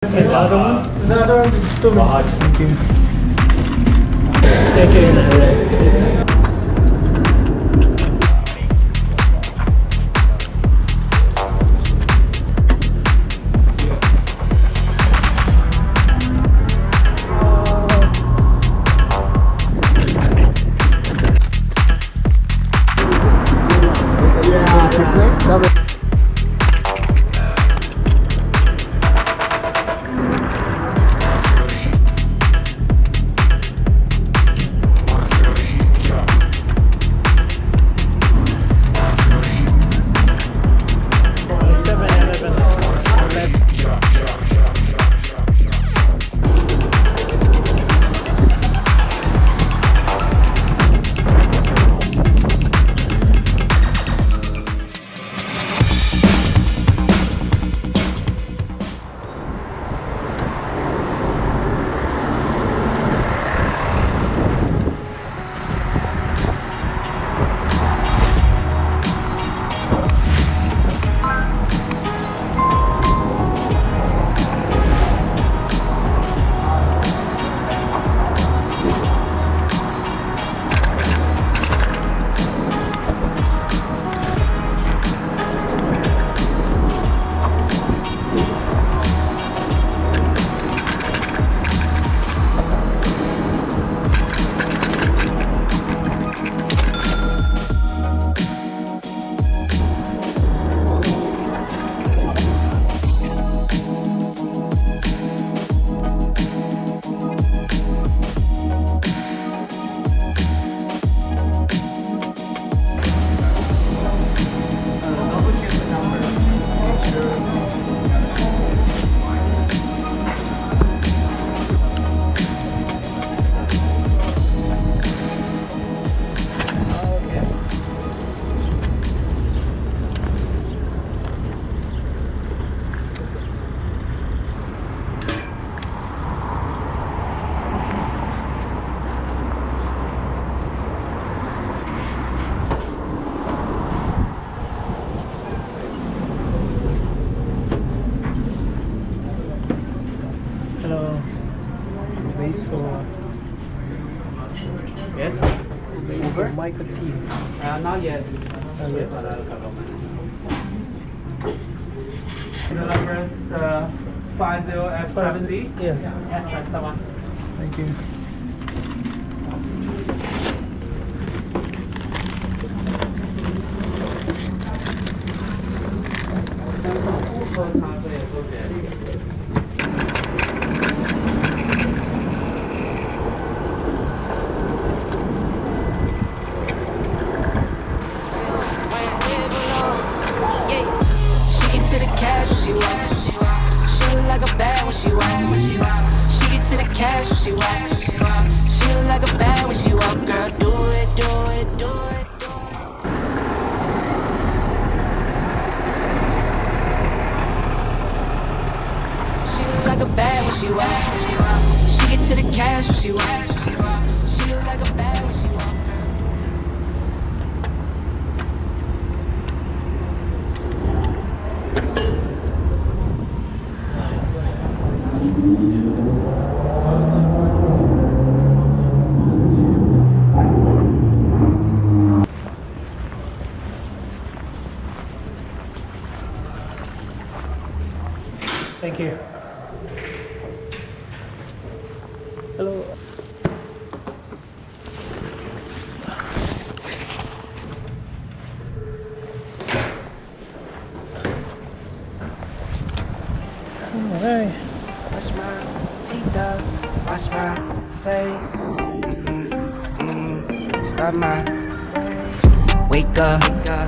And the other one? The other one is 2 minutes. Thank you. Thank you. Hello. Wait for. Yes? Wait for Michael T. Not yet. Not yet. The number is 50F70? Yes. Yeah, that's the one. Thank you. She get to the cash when she walk. She look like a bad when she walk. Thank you. Hello. Alright. Wash my teeth up, wash my face. Start my day. Wake up,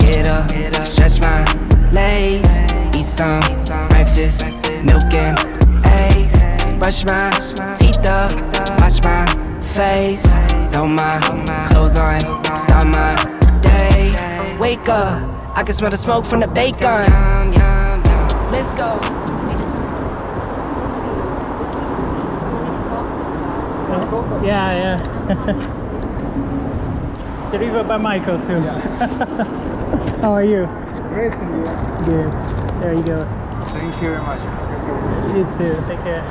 get up, stretch my legs. Eat some breakfast, milk and eggs. Brush my teeth up, wash my face. Throw my clothes on, start my day. Wake up, I can smell the smoke from the bacon. Let's go. Yeah. Delivered by Michael too. Yeah. How are you? Great, and you? Good. There you go. Thank you very much. You too. Take care.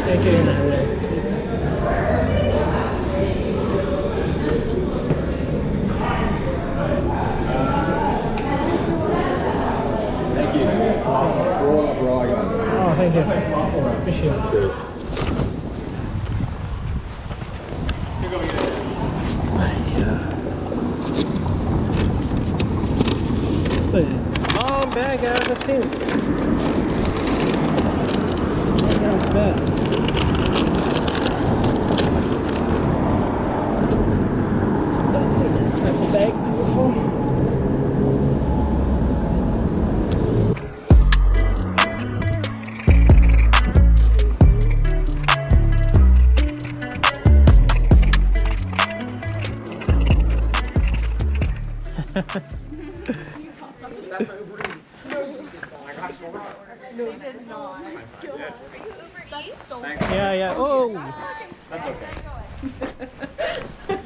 Thank you. Thank you. Bro, I got it. Oh, thank you. Appreciate it. Cheers. Oh, bag out of the sink. That's bad. Don't see this type of bag before. Yeah, yeah. Oh! That's okay.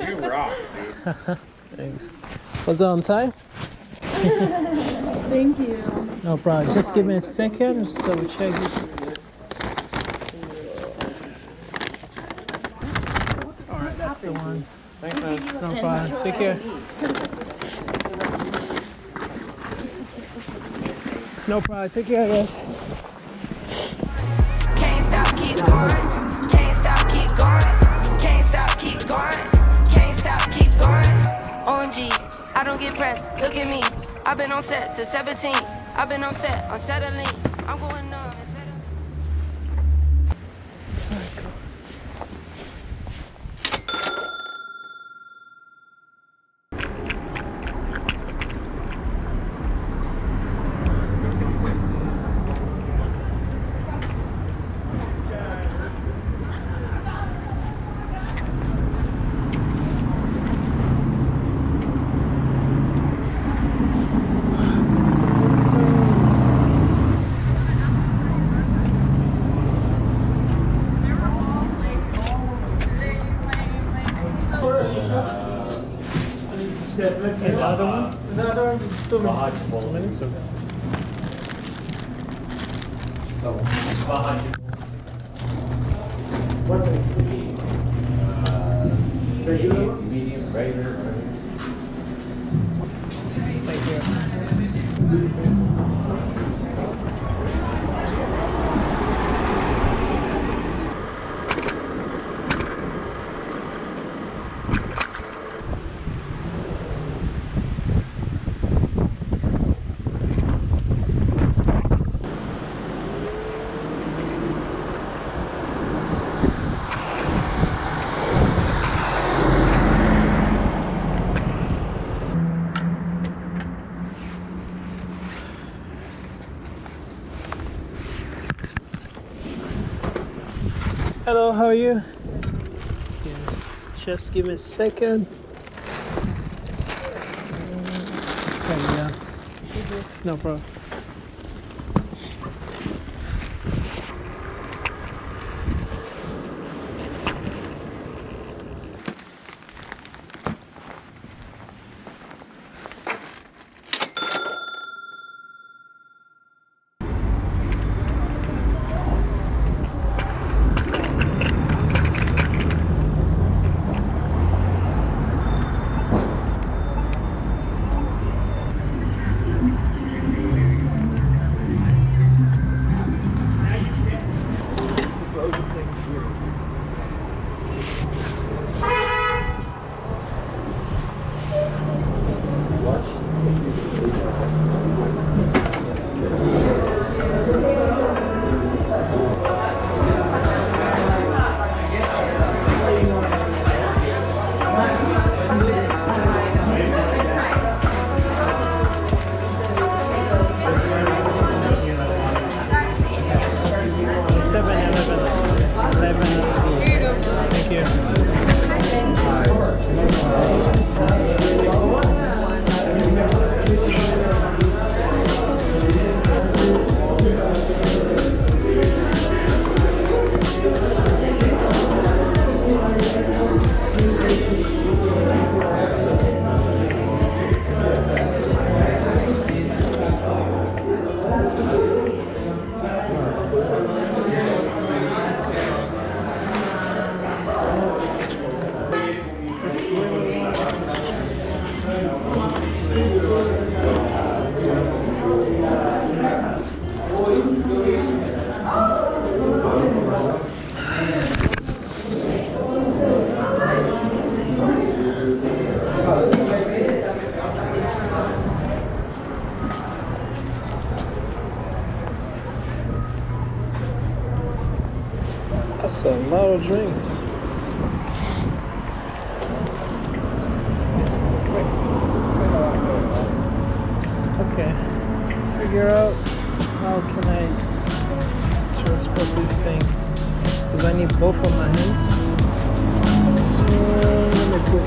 You rock, dude. Thanks. Was it on time? Thank you. No problem. Just give me a second. Just double check this. Alright, that's the one. Thanks, man. No problem. Take care. No problem. Take care, guys. Can't stop, keep going. Can't stop, keep going. Can't stop, keep going. Can't stop, keep going. OMG, I don't get pressed. Look at me. I've been on set since 17. I've been on set on Saturday. I'm going numb. The other one? The other one is still 2 minutes. Okay. What's it? Medium, regular, whatever. Thank you. Hello, how are you? Yes. Just give me a second. Okay, yeah. No problem. That's a lot of drinks. Okay, figure out how can I transport this thing, because I need both of my hands. Let me put